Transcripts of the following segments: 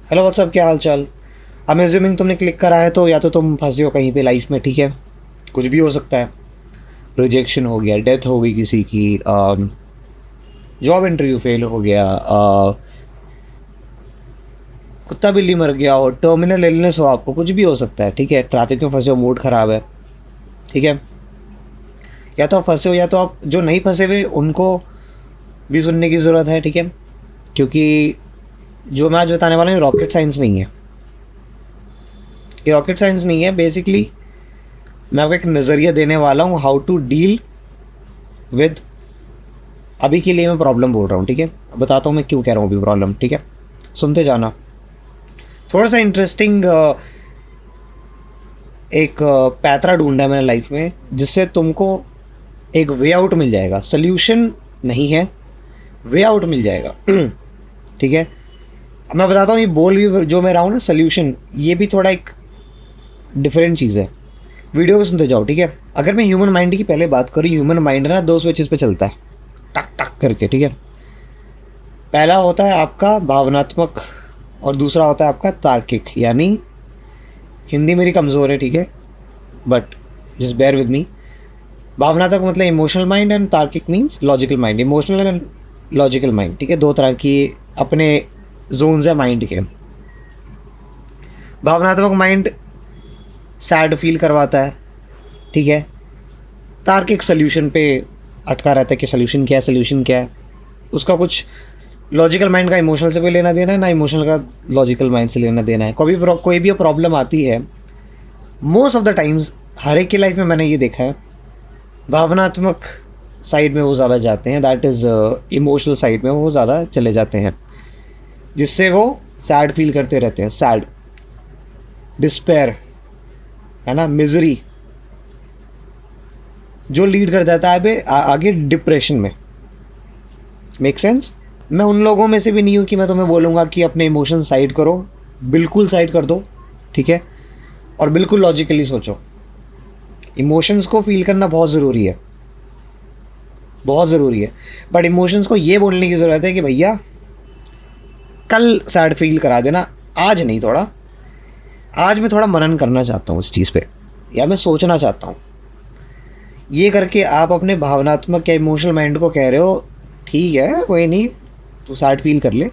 Hello what's up, क्या हाल चाल। I am assuming तुमने क्लिक करा है तो या तो तुम फंसे हो कहीं पे लाइफ में, ठीक है। कुछ भी हो सकता है। रिजेक्शन हो गया, डेथ हो गई किसी की, जॉब इंटरव्यू फेल हो गया, कुत्ता बिल्ली मर गया हो, टर्मिनल इलनेस हो, आपको कुछ भी हो सकता है, ठीक है। ट्रैफिक में फंसे हो, मूड ख़राब है, ठीक है। या तो आप फंसे हो या तो आप जो नहीं फंसे हुए उनको भी सुनने की ज़रूरत है, ठीक है। क्योंकि जो मैं आज बताने वाला हूँ रॉकेट साइंस नहीं है। ये रॉकेट साइंस नहीं है। बेसिकली मैं आपको एक नज़रिया देने वाला हूँ हाउ टू डील विद, अभी के लिए मैं प्रॉब्लम बोल रहा हूँ, ठीक है। बताता हूँ मैं क्यों कह रहा हूँ अभी प्रॉब्लम, ठीक है। सुनते जाना। थोड़ा सा इंटरेस्टिंग एक पैतरा ढूंढा है मैंने लाइफ में, जिससे तुमको एक वे आउट मिल जाएगा। सल्यूशन नहीं है, वे आउट मिल जाएगा। ठीक है। अब मैं बताता हूँ, ये बोल भी जो मैं रहा हूँ ना सल्यूशन, ये भी थोड़ा एक डिफरेंट चीज़ है। वीडियो को सुनते जाओ, ठीक है। अगर मैं ह्यूमन माइंड की पहले बात करूँ, ह्यूमन माइंड ना दो स्विचेस पे चलता है, टक टक करके, ठीक है। पहला होता है आपका भावनात्मक और दूसरा होता है आपका तार्किक। यानी हिंदी मेरी कमज़ोर है, ठीक है, but just bear with me. भावनात्मक मतलब इमोशनल माइंड एंड तार्किक means logical mind. Emotional and logical mind, ठीक है, दो तरह की अपने जोन्स है माइंड के। भावनात्मक माइंड सैड फील करवाता है, ठीक है। तार्किक सोल्यूशन पे अटका रहता है कि सोल्यूशन क्या है, सोल्यूशन क्या है। उसका कुछ लॉजिकल माइंड का इमोशनल से कोई लेना देना है ना, इमोशनल का लॉजिकल माइंड से लेना देना है। कोई भी प्रॉब्लम आती है, मोस्ट ऑफ द टाइम्स हर एक की लाइफ में मैंने ये देखा है, भावनात्मक साइड में वो ज़्यादा जाते हैं, दैट इज़ इमोशनल साइड में वो ज़्यादा चले जाते हैं, जिससे वो सैड फील करते रहते हैं। सैड, डिस्पेयर, है ना, मिजरी, जो लीड कर जाता है आगे डिप्रेशन में। Make sense. मैं उन लोगों में से भी नहीं हूँ कि मैं तुम्हें बोलूँगा कि अपने इमोशन साइड करो, बिल्कुल साइड कर दो, ठीक है, और बिल्कुल लॉजिकली सोचो। इमोशंस को फील करना बहुत ज़रूरी है, बहुत ज़रूरी है। बट इमोशंस को ये बोलने की ज़रूरत है कि भैया कल सैड फील करा देना, आज नहीं। थोड़ा आज मैं थोड़ा मनन करना चाहता हूँ इस चीज़ पे, या मैं सोचना चाहता हूँ। ये करके आप अपने भावनात्मक या इमोशनल माइंड को कह रहे हो ठीक है कोई नहीं, तू सैड फील कर ले,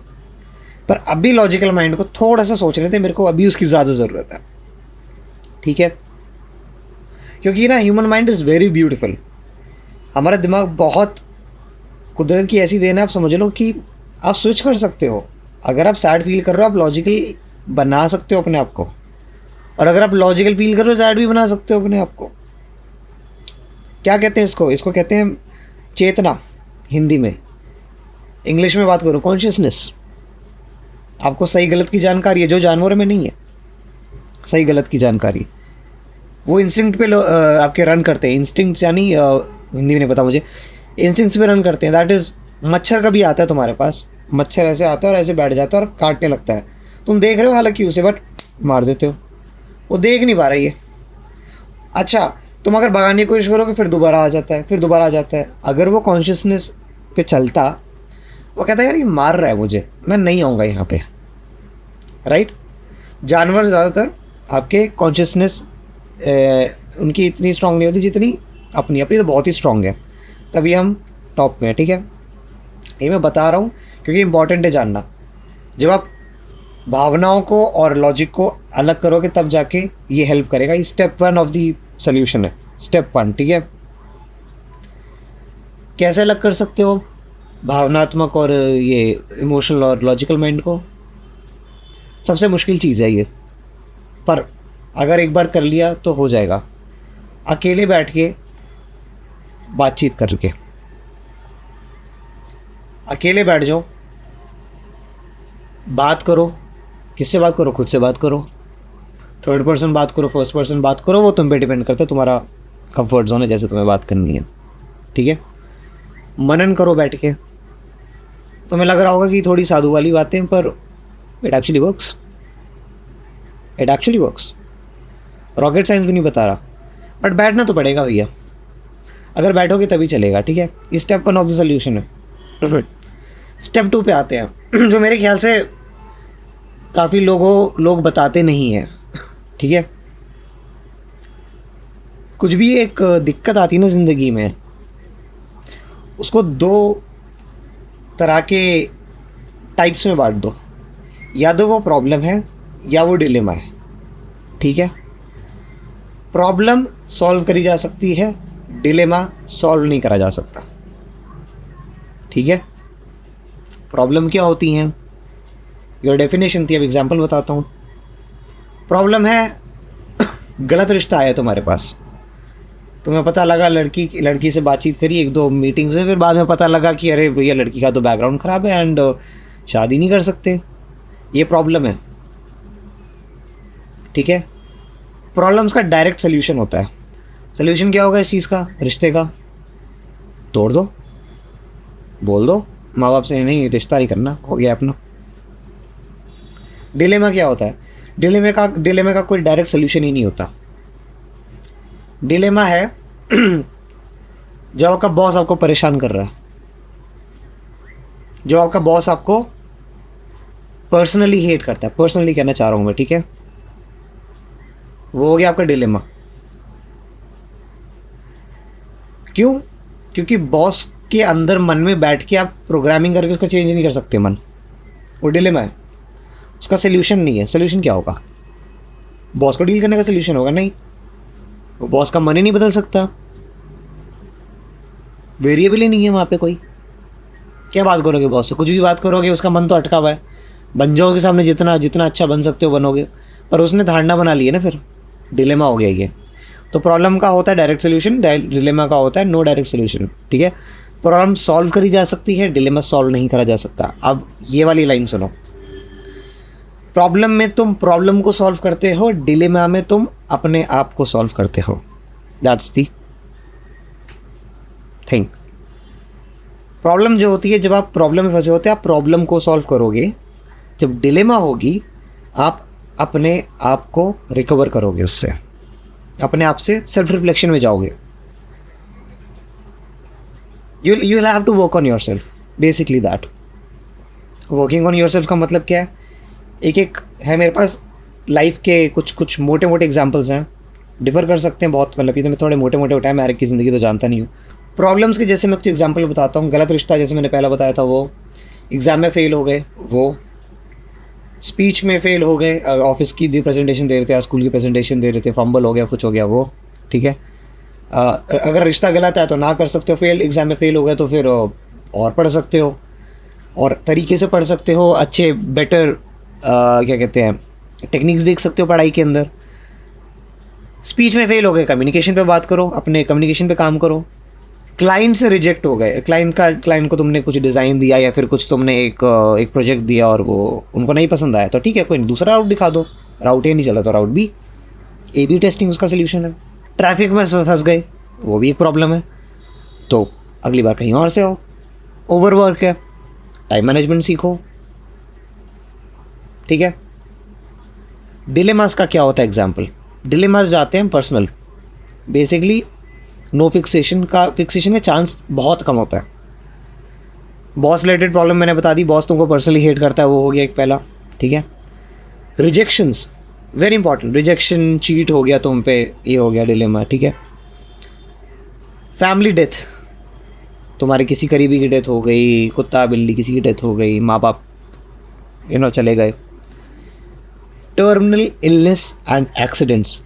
पर अभी लॉजिकल माइंड को थोड़ा सा सोचने दे, मेरे को अभी उसकी ज़्यादा ज़रूरत है, ठीक है। क्योंकि ना human mind is very beautiful. हमारा दिमाग बहुत कुदरत की ऐसी देन है, आप समझ लो कि आप स्विच कर सकते हो। अगर आप सैड फील कर रहे हो, आप लॉजिकल बना सकते हो अपने आप को, और अगर आप लॉजिकल फील कर रहे हो, सैड भी बना सकते हो अपने आप को। क्या कहते हैं इसको? इसको कहते हैं चेतना हिंदी में। इंग्लिश में बात करूँ, कॉन्शियसनेस। आपको सही गलत की जानकारी है, जो जानवरों में नहीं है। सही गलत की जानकारी वो इंस्टिंक्ट पे आपके रन करते हैं। इंस्टिंक्ट यानी हिंदी में नहीं पता मुझे, इंस्टिंक्ट्स पे रन करते हैं। दैट इज़, मच्छर कभी आता है तुम्हारे पास, मच्छर ऐसे आता है और ऐसे बैठ जाता है और काटने लगता है, तुम देख रहे हो हालांकि उसे, बट मार देते हो, वो देख नहीं पा रही है। अच्छा, तुम अगर भगाने की कोशिश करोगे फिर दोबारा आ जाता है, फिर दोबारा आ जाता है। अगर वो कॉन्शियसनेस पे चलता, वो कहता है यार ये मार रहा है मुझे, मैं नहीं आऊँगा यहाँ पे, राइट। जानवर ज़्यादातर आपके कॉन्शियसनेस उनकी इतनी स्ट्रांग नहीं होती जितनी अपनी अपनी तो बहुत ही स्ट्रांग है, तभी हम टॉप में हैं, ठीक है। ये मैं बता रहा हूँ क्योंकि इंपॉर्टेंट है जानना। जब आप भावनाओं को और लॉजिक को अलग करोगे तब जाके ये हेल्प करेगा। ये स्टेप 1 ऑफ दी सोल्यूशन है, स्टेप 1, ठीक है। कैसे अलग कर सकते हो भावनात्मक और ये इमोशनल और लॉजिकल माइंड को? सबसे मुश्किल चीज़ है ये, पर अगर एक बार कर लिया तो हो जाएगा। अकेले बैठ के बातचीत करके, अकेले बैठ जाओ, बात करो। किससे बात करो? खुद से बात करो। थर्ड पर्सन बात करो, फर्स्ट पर्सन बात करो, वो तुम पे डिपेंड करता है, तुम्हारा कंफर्ट जोन है, जैसे तुम्हें बात करनी है, ठीक है। मनन करो बैठ के। तुम्हें लग रहा होगा कि थोड़ी साधु वाली बातें, पर it actually works, it actually works. Rocket science भी नहीं बता रहा, बट बैठना तो पड़ेगा भैया। अगर बैठोगे तभी चलेगा, ठीक है। ये स्टेप 1 ऑफ द सोल्यूशन है। स्टेप 2 पे आते हैं, जो मेरे ख्याल से काफ़ी लोग बताते नहीं हैं, ठीक है। कुछ भी एक दिक्कत आती है ना ज़िंदगी में, उसको 2 तरह के टाइप्स में बांट दो, या तो वो प्रॉब्लम है या वो डिलेमा है, ठीक है। प्रॉब्लम सॉल्व करी जा सकती है, डिलेमा सॉल्व नहीं करा जा सकता, ठीक है। प्रॉब्लम क्या होती हैं, योर डेफिनेशन थी, अब एग्जांपल बताता हूँ। प्रॉब्लम है गलत रिश्ता आया तुम्हारे पास, तुम्हें पता लगा लड़की से बातचीत करी 1-2 मीटिंग्स में, फिर बाद में पता लगा कि अरे भैया लड़की का तो बैकग्राउंड ख़राब है एंड शादी नहीं कर सकते, ये प्रॉब्लम है, ठीक है। प्रॉब्लम्स का डायरेक्ट सोल्यूशन होता है। सोल्यूशन क्या होगा इस चीज़ का, रिश्ते का? तोड़ दो, बोल दो माँ बाप से नहीं रिश्ता नहीं करना, हो गया अपना। डिलेमा क्या होता है? डिलेमा का कोई डायरेक्ट सोल्यूशन ही नहीं होता। डिलेमा है जब आपका बॉस आपको परेशान कर रहा है, जो आपका बॉस आपको पर्सनली हेट करता है, पर्सनली कहना चाह रहा हूँ मैं, ठीक है, वो हो गया आपका डिलेमा। क्यों? क्योंकि बॉस के अंदर मन में बैठ के आप प्रोग्रामिंग करके उसको चेंज नहीं कर सकते मन, वो डिलेमा है, उसका सोल्यूशन नहीं है। सोल्यूशन क्या होगा? बॉस को डील करने का सोल्यूशन होगा? नहीं, वो बॉस का मन ही नहीं बदल सकता, वेरिएबल ही नहीं है वहाँ पे कोई। क्या बात करोगे बॉस से? कुछ भी बात करोगे, उसका मन तो अटका हुआ है। बन जाओगे सामने, जितना अच्छा बन सकते हो बनोगे, पर उसने धारणा बना ली है ना, फिर डिलेमा हो गया ये। तो प्रॉब्लम का होता है डायरेक्ट सोल्यूशन, डिलेमा का होता है नो डायरेक्ट सोल्यूशन, ठीक है। प्रॉब्लम सॉल्व करी जा सकती है, डिलेमा सॉल्व नहीं करा जा सकता। अब ये वाली लाइन सुनो, प्रॉब्लम में तुम प्रॉब्लम को सॉल्व करते हो, डिलेमा में तुम अपने आप को सॉल्व करते हो। That's the thing. प्रॉब्लम जो होती है, जब आप प्रॉब्लम में फंसे होते हैं, आप प्रॉब्लम को सॉल्व करोगे। जब डिलेमा होगी, आप अपने आप को रिकवर करोगे, उससे अपने आप से सेल्फ रिफ्लेक्शन में जाओगे। You will have to work on yourself, basically that. Working on yourself का मतलब क्या है? एक है मेरे पास लाइफ के कुछ मोटे मोटे एग्जाम्पल्स हैं, डिफ़र कर सकते हैं बहुत, मतलब ये तो मैं थोड़े मोटे मोटे उठाए, मैं हर एक की ज़िंदगी तो जानता नहीं हूँ। प्रॉब्लम्स के जैसे मैं कुछ एग्जाम्पल बताता हूँ। गलत रिश्ता जैसे मैंने पहला बताया था, वो एग्ज़ाम में फ़ेल हो गए, वो स्पीच में फ़ेल हो गए, ऑफिस की प्रेजेंटेशन दे रहे थे, स्कूल की प्रेजेंटेशन दे रहे थे, फंबल हो गया, कुछ हो गया, वो ठीक है। अगर रिश्ता गलत है तो ना कर सकते हो, एग्ज़ाम में फ़ेल हो गए तो फिर और पढ़ सकते हो, और तरीके से पढ़ सकते हो, अच्छे बेटर क्या कहते हैं टेक्निक्स देख सकते हो पढ़ाई के अंदर। स्पीच में फ़ेल हो गए, कम्युनिकेशन पे बात करो, अपने कम्युनिकेशन पे काम करो। क्लाइंट से रिजेक्ट हो गए, क्लाइंट को तुमने कुछ डिज़ाइन दिया या फिर कुछ तुमने एक प्रोजेक्ट दिया और वो उनको नहीं पसंद आया, तो ठीक है, कोई नहीं, दूसरा राउट दिखा दो। राउट ए नहीं चला तो राउट बी, A/B टेस्टिंग उसका सोल्यूशन है। ट्रैफिक में फंस गए, वो भी एक प्रॉब्लम है, तो अगली बार कहीं और से हो। ओवरवर्क है, टाइम मैनेजमेंट सीखो, ठीक है। डिलेमास का क्या होता है एग्जाम्पल? डिलेमास जाते हैं पर्सनल, बेसिकली नो फिक्सेशन का चांस बहुत कम होता है। बॉस रिलेटेड प्रॉब्लम मैंने बता दी, बॉस तुमको पर्सनली हेट करता है, वो हो गया एक पहला, ठीक है। Rejections very important, rejection, cheat हो गया तुम पे, ये हो गया डिलेमा, ठीक है। फैमिली डेथ, तुम्हारे किसी करीबी की डेथ हो गई, कुत्ता बिल्ली किसी की डेथ हो गई, माँ बाप चले गए। Terminal illness and accidents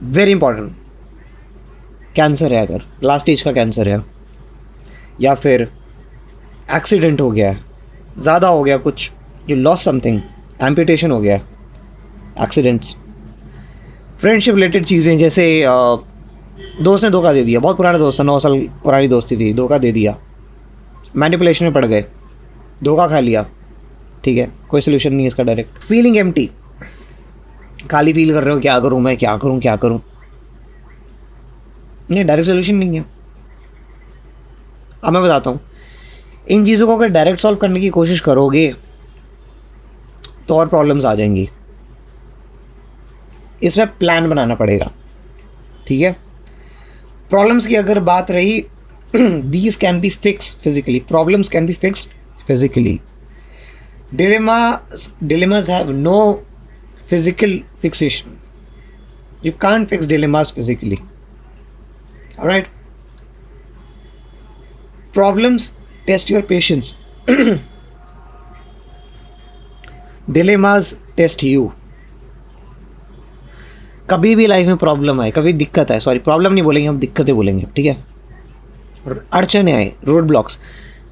very important. Cancer है, अगर लास्ट स्टेज का कैंसर है, या फिर एक्सीडेंट हो गया है, ज़्यादा हो गया कुछ, यू लॉस समथिंग, एम्पुटेशन हो गया, एक्सीडेंट्स। फ्रेंडशिप रिलेटेड चीज़ें, जैसे दोस्त ने धोखा दे दिया, बहुत पुराना दोस्त था, 9 साल पुरानी दोस्ती थी, धोखा दे दिया, मैनिपुलेशन में पड़ गए, धोखा खा लिया, ठीक है, कोई सोल्यूशन नहीं है इसका डायरेक्ट। फीलिंग एम्प्टी, खाली फील कर रहे हो, क्या करूँ मैं, क्या करूँ, नहीं, डायरेक्ट सोल्यूशन नहीं है। अब मैं बताता हूँ, इन चीज़ों को अगर डायरेक्ट सॉल्व करने की कोशिश करोगे तो और प्रॉब्लम्स आ जाएंगी। इसमें प्लान बनाना पड़ेगा, ठीक है। प्रॉब्लम्स की अगर बात रही, these can be fix physically, problems can be fixed physically. Dilemmas have no physical fixation. You can't fix dilemmas physically. Alright? Problems test your patience. Dilemmas test you. कभी भी लाइफ में प्रॉब्लम आए, कभी दिक्कत आए, सॉरी प्रॉब्लम नहीं बोलेंगे हम, दिक्कतें बोलेंगे, ठीक है, अड़चने आए, रोड ब्लॉक्स,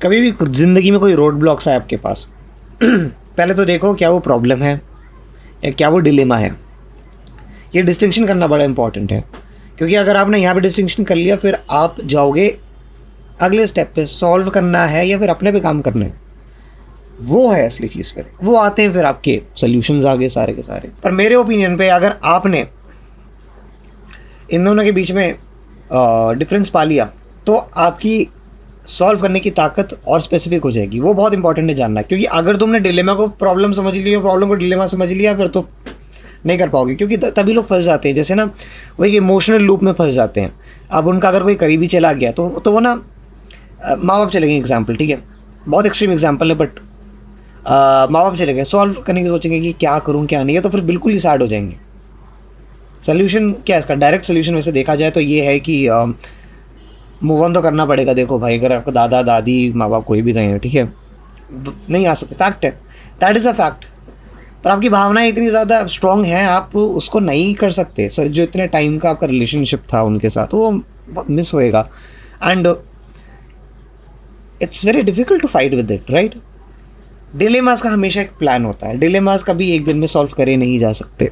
कभी भी ज़िंदगी में कोई रोड ब्लॉक्स आए आपके पास, पहले तो देखो क्या वो प्रॉब्लम है या क्या वो डिलेमा है. ये डिस्टिंक्शन करना बड़ा इंपॉर्टेंट है, क्योंकि अगर आपने यहाँ पे डिस्टिंक्शन कर लिया फिर आप जाओगे अगले स्टेप पे, सॉल्व करना है या फिर अपने पे काम करना है, वो है असली चीज़. फिर वो आते हैं फिर आपके सॉल्यूशंस आगे सारे के सारे. पर मेरे ओपिनियन पे अगर आपने इन दोनों के बीच में डिफरेंस पा लिया तो आपकी सॉल्व करने की ताकत और स्पेसिफिक हो जाएगी. वो बहुत इंपॉर्टेंट है जानना, क्योंकि अगर तुमने डिलेमा को प्रॉब्लम समझ लिया, प्रॉब्लम को डिलेमा समझ लिया, फिर तो नहीं कर पाओगे. क्योंकि तभी लोग फंस जाते हैं, जैसे ना वो एक इमोशनल लूप में फंस जाते हैं. अब उनका अगर कोई करीबी चला गया तो वो ना माँ बाप चले गए, एग्जाम्पल, ठीक है, बहुत एक्सट्रीम एग्जाम्पल है, बट माँ बाप चले गए, सॉल्व करने की सोचेंगे कि क्या करूँ क्या नहीं है, तो फिर बिल्कुल ही सैड हो जाएंगे. सोल्यूशन क्या है इसका? डायरेक्ट सोल्यूशन वैसे देखा जाए तो ये है कि मूव ऑन तो करना पड़ेगा. देखो भाई, अगर आपका दादा दादी माँ बाप कोई भी गए हैं, ठीक है, नहीं आ सकते, फैक्ट है, दैट इज़ अ फैक्ट. पर आपकी भावनाएं इतनी ज़्यादा स्ट्रॉन्ग हैं, आप उसको नहीं कर सकते. सर जो इतने टाइम का आपका रिलेशनशिप था उनके साथ, वो बहुत मिस होएगा. And it's very difficult to fight with it, right. Dilemmas का हमेशा एक प्लान होता है. डिलेमास कभी एक दिन में सॉल्व करे नहीं जा सकते,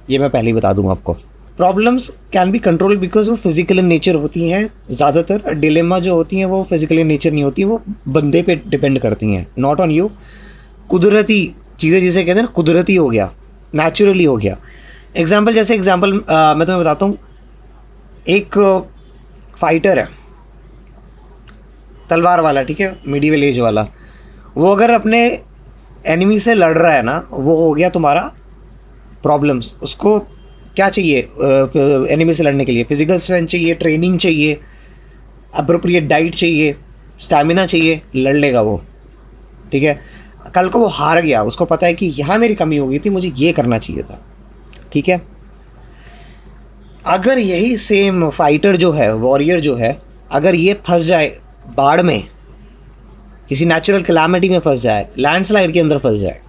ये मैं पहले ही बता दूंगा आपको. Problems can be control because वो फिजिकल इन नेचर होती हैं ज़्यादातर. डिलेमा जो होती हैं वो फिजिकल इन नेचर नहीं होती, वो बंदे पे डिपेंड करती हैं, नॉट ऑन यू. कुदरती चीज़ें जिसे कहते हैं ना, कुदरती हो गया, नेचुरली हो गया. एग्जाम्पल मैं तुम्हें बताता हूँ. एक फाइटर है, तलवार वाला, ठीक है, मिडिवल एज वाला, वो अगर अपने एनिमी से लड़ रहा है ना, वो हो गया तुम्हारा प्रॉब्लम्स. उसको क्या चाहिए एनिमी से लड़ने के लिए? फिजिकल स्ट्रेंथ चाहिए, ट्रेनिंग चाहिए, अप्रोप्रिएट डाइट चाहिए, स्टैमिना चाहिए, लड़ लेगा वो, ठीक है. कल को वो हार गया, उसको पता है कि यहाँ मेरी कमी हो गई थी, मुझे ये करना चाहिए था, ठीक है. अगर यही सेम फाइटर जो है, वॉरियर जो है, अगर ये फंस जाए बाढ़ में, किसी नेचुरल कैलामिटी में फंस जाए, लैंडस्लाइड के अंदर फंस जाए,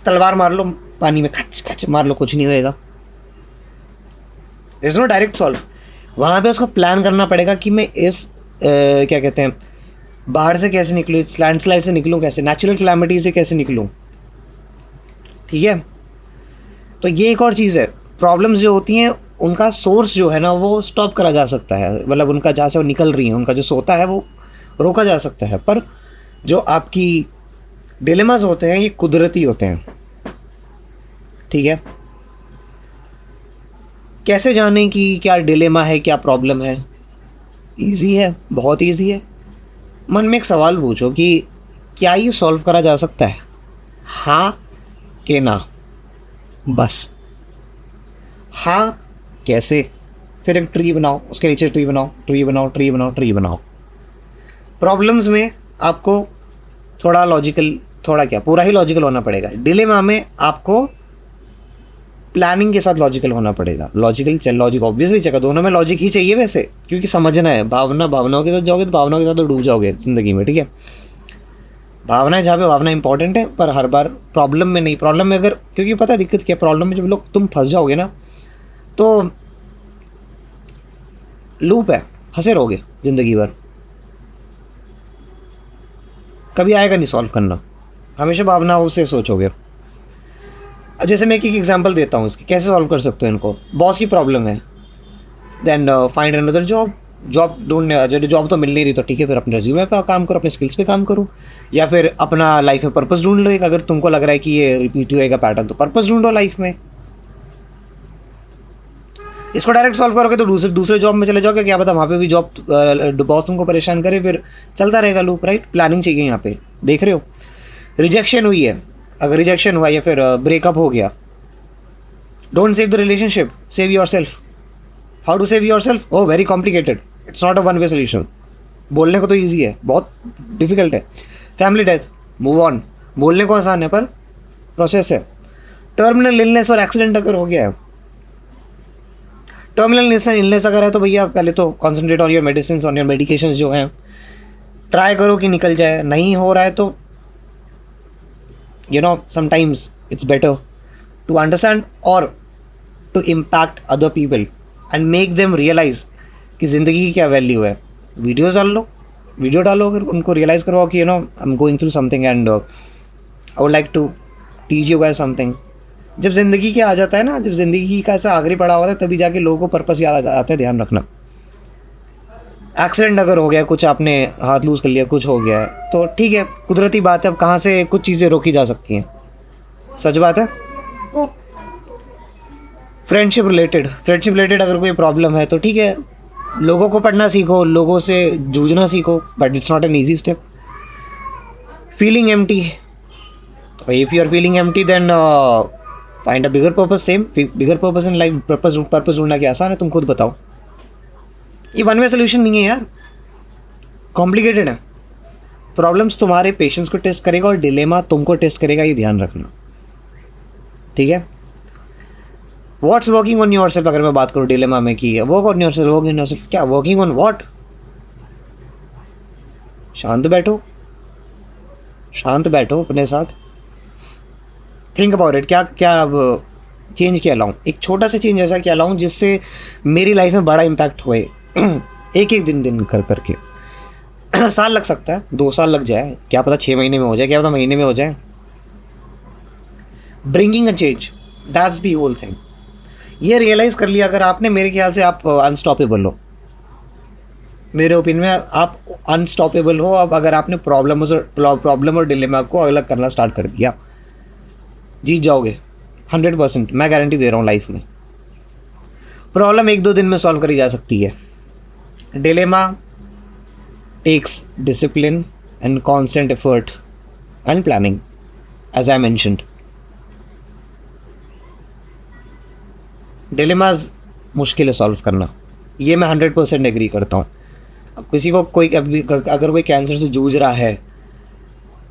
तलवार मार लो पानी में, खच खच मार लो, कुछ नहीं होएगा. There is no direct solve. वहाँ पे उसको प्लान करना पड़ेगा कि मैं इस क्या कहते हैं, बाहर से कैसे निकलूँ, इस लैंडस्लाइड से निकलूँ कैसे, नेचुरल कैलामिटी से कैसे निकलूँ, ठीक है. तो ये एक और चीज़ है. प्रॉब्लम्स जो होती हैं उनका सोर्स जो है ना, वो स्टॉप करा जा सकता है, मतलब उनका जहाँ से वो निकल रही हैं, उनका जो सोता है वो रोका जा सकता है. पर जो आपकी डिलेमास होते हैं ये कुदरती होते हैं, ठीक है. कैसे जानें कि क्या डिलेमा है, क्या प्रॉब्लम है? ईजी है, बहुत ईजी है. मन में एक सवाल पूछो कि क्या ये सॉल्व करा जा सकता है, हाँ कि ना, बस. हाँ कैसे? फिर एक ट्री बनाओ, उसके नीचे ट्री बनाओ, ट्री बनाओ, ट्री बनाओ, ट्री बनाओ. प्रॉब्लम्स में आपको थोड़ा लॉजिकल, थोड़ा क्या, पूरा ही लॉजिकल होना पड़ेगा. डिलेमा में आपको प्लानिंग के साथ लॉजिकल होना पड़ेगा. लॉजिक ऑब्वियसली चाहिए, दोनों में लॉजिक ही चाहिए वैसे, क्योंकि समझना है. भावनाओं के साथ जाओगे तो भावनाओं के साथ तो डूब जाओगे ज़िंदगी में, ठीक है. भावना है जहाँ पे भावना इंपॉर्टेंट है, पर हर बार प्रॉब्लम में नहीं. प्रॉब्लम में अगर, क्योंकि पता है दिक्कत क्या, प्रॉब्लम में जब लोग तुम फंस जाओगे ना, तो लूप है, फंसे रहोगे ज़िंदगी भर, कभी आएगा नहीं सॉल्व करना, हमेशा भावनाओं से सोचोगे. अब जैसे मैं एक एग्जांपल देता हूँ इसकी, कैसे सॉल्व कर सकते हो इनको. बॉस की प्रॉब्लम है, then find another job. Job तो मिल नहीं रही, तो ठीक है, फिर अपने रिज्यूमे पे काम करो, अपने स्किल्स पे काम करो, या फिर अपना लाइफ में पर्पस ढूंढ लो. एक अगर तुमको लग रहा है कि ये रिपीट होएगा पैटर्न, तो पर्पस ढूंढो लाइफ में. इसको डायरेक्ट सॉल्व करोगे तो दूसरे जॉब में चले जाओगे, क्या पता वहाँ पे भी जॉब बॉस तुमको परेशान करे, फिर चलता रहेगा लूप, राइट. प्लानिंग चाहिए यहाँ पे. देख रहे हो, रिजेक्शन हुई है, अगर रिजेक्शन हुआ या फिर ब्रेकअप हो गया, don't save the relationship, save yourself. How to save yourself? Oh very complicated. It's not a one way solution. बोलने को तो ईजी है, बहुत डिफिकल्ट है. Family death, move on. बोलने को आसान है पर प्रोसेस है। टर्मिनल इलनेस और एक्सीडेंट अगर हो गया है, टर्मिनल इलनेस अगर है तो भैया पहले तो concentrate on your medicine, on your medication जो हैं, ट्राई करो कि निकल जाए। नहीं हो रहा है तो you know sometimes it's better to understand और to impact other people and make them realise कि ज़िंदगी की क्या वैल्यू है। वीडियोज़ डाल लो, वीडियो डालो, अगर उनको रियलाइज़ करवाओ कि you know I am going through something and I would like to teach you guys something. जब ज़िंदगी के आ जाता है ना, जब ज़िंदगी का ऐसा आखिरी पड़ा हुआ है तभी जाके लोगों को पर्पस याद आता है। ध्यान रखना, एक्सीडेंट अगर हो गया, कुछ आपने हाथ लूज़ कर लिया, कुछ हो गया है तो ठीक है, कुदरती बात है। अब कहाँ से कुछ चीज़ें रोकी जा सकती हैं, सच बात है। फ्रेंडशिप रिलेटेड अगर कोई प्रॉब्लम है तो ठीक है, लोगों को पढ़ना सीखो, लोगों से जूझना सीखो, but it's not an easy step. Feeling empty, if you are feeling empty then find a bigger purpose. Same bigger purpose in life. Purpose ढूंढना क्या आसान है, तुम खुद बताओ। ये वन वे सोल्यूशन नहीं है यार, कॉम्प्लिकेटेड है। प्रॉब्लम्स तुम्हारे पेशेंस को टेस्ट करेगा और डिलेमा तुमको टेस्ट करेगा, ये ध्यान रखना, ठीक है। What's working on your self, अगर मैं बात करूँ डिलेमा में की है, वर्क ऑन योर सेल्फ, क्या वर्किंग ऑन व्हाट? शांत बैठो अपने साथ, थिंक अबाउट इट। क्या अब चेंज क्या लाऊं, एक छोटा सा चेंज ऐसा क्या लाऊं जिससे मेरी लाइफ में बड़ा इम्पैक्ट हुए। एक दिन करके साल लग सकता है, 2 साल लग जाए, क्या पता 6 महीने में हो जाए, क्या पता महीने में हो जाए। Bringing a change, that's the whole thing. ये रियलाइज़ कर लिया अगर आपने, मेरे ख्याल से आप अनस्टॉपेबल हो। मेरे ओपिनियन में आप अनस्टॉपेबल हो। अब अगर आपने प्रॉब्लम और डिलेमा को अलग करना स्टार्ट कर दिया, जीत जाओगे 100%, मैं गारंटी दे रहा हूँ। लाइफ में प्रॉब्लम 1-2 दिन में सॉल्व करी जा सकती है। Dilemma takes discipline and constant effort and planning, as I mentioned. Dilemmas मुश्किल है सॉल्व करना, ये मैं 100% एग्री करता हूँ। अब किसी को अगर कोई कैंसर से जूझ रहा है,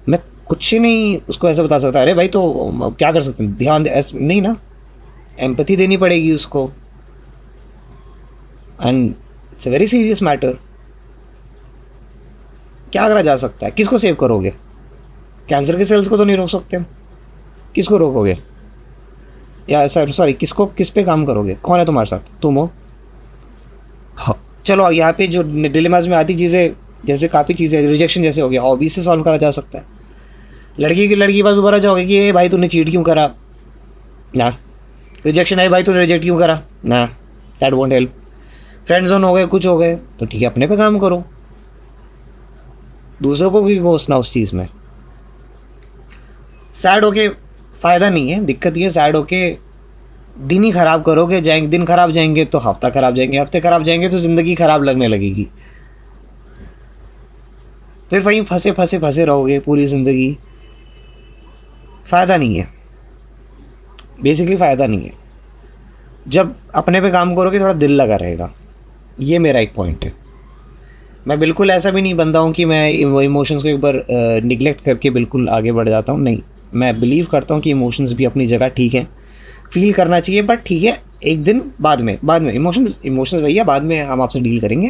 मैं कुछ ही नहीं उसको ऐसा बता सकता, अरे भाई तो क्या कर सकते हैं, ध्यान दे, नहीं ना, एम्पैथी देनी पड़ेगी उसको। And it's a very serious matter. क्या करा जा सकता है, किसको सेव करोगे? कैंसर के सेल्स को तो नहीं रोक सकते, किसको रोकोगे? या सॉरी किस पे काम करोगे? कौन है तुम्हारे साथ? तुम हो। हाँ चलो, यहाँ पे जो डिलेमाज में आती चीज़ें, जैसे काफ़ी चीज़ें, रिजेक्शन जैसे हो गया, हॉबी से सॉल्व करा जा सकता है। लड़की पास उभरा जाओगे कि भाई तूने चीट क्यों करा, ना। रिजेक्शन है, भाई तूने रिजेक्ट क्यों करा, ना, that won't help. Friend zone हो गए, कुछ हो गए तो ठीक है, अपने पे काम करो, दूसरों को भी कोसना उस चीज़ में। सैड होके फ़ायदा नहीं है, दिक्कत ये सैड होके दिन ही ख़राब करोगे, दिन ख़राब जाएंगे तो हफ्ता ख़राब जाएंगे, हफ्ते ख़राब जाएंगे तो ज़िंदगी ख़राब लगने लगेगी। फिर वहीं फंसे रहोगे पूरी ज़िंदगी, फ़ायदा नहीं है, बेसिकली फ़ायदा नहीं है। जब अपने पे काम करोगे थोड़ा दिल लगा रहेगा, ये मेरा एक पॉइंट है। मैं बिल्कुल ऐसा भी नहीं बंदा हूँ कि मैं इमोशंस को एक बार निगलेक्ट करके बिल्कुल आगे बढ़ जाता हूँ, नहीं। मैं बिलीव करता हूँ कि इमोशंस भी अपनी जगह ठीक है, फील करना चाहिए, बट ठीक है एक दिन बाद में इमोशंस भैया बाद में हम आपसे डील करेंगे।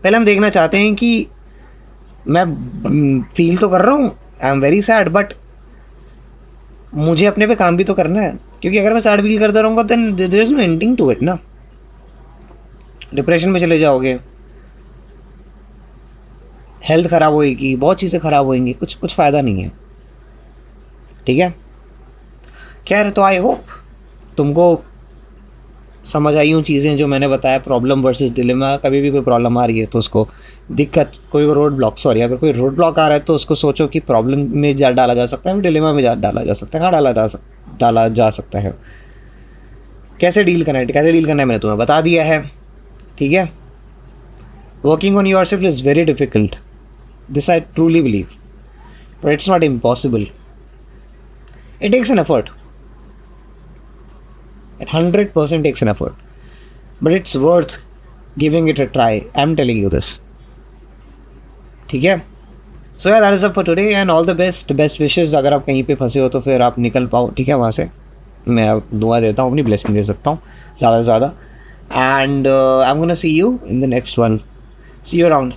पहले हम देखना चाहते हैं कि मैं फील तो कर रहा हूँ, I am very sad, but मुझे अपने पे काम भी तो करना है, क्योंकि अगर मैं सैड फील करता रहूँगा then there is no ending to it ना। डिप्रेशन में चले जाओगे, हेल्थ ख़राब होएगी, बहुत चीज़ें ख़राब होएंगी, कुछ फ़ायदा नहीं है, ठीक है। खैर, तो आई होप तुमको समझ आई हूँ चीज़ें जो मैंने बताया। प्रॉब्लम वर्सेस डिलेमा, कभी भी कोई प्रॉब्लम आ रही है तो उसको दिक्कत, कोई रोड ब्लॉक, अगर कोई रोड ब्लॉक आ रहा है तो उसको सोचो कि प्रॉब्लम में डाला जा सकता है, डिलेमा में डाला जा सकता है, कहाँ डाला जा सकता है, कैसे डील करना है मैंने तुम्हें बता दिया है, ठीक है। Working on yourself is very difficult, this I truly believe, but it's not impossible. It takes an effort. It 100% takes an effort. But it's worth giving it a try. I'm telling you this. ठीक है? सो यार that is up for today and all the best wishes. अगर आप कहीं पे फंसे हो तो फिर आप निकल पाओ, ठीक है, वहाँ से। मैं दुआ देता हूँ, अपनी ब्लेसिंग दे सकता हूँ ज़्यादा से ज़्यादा। And I am gonna see you in the next one. See you around.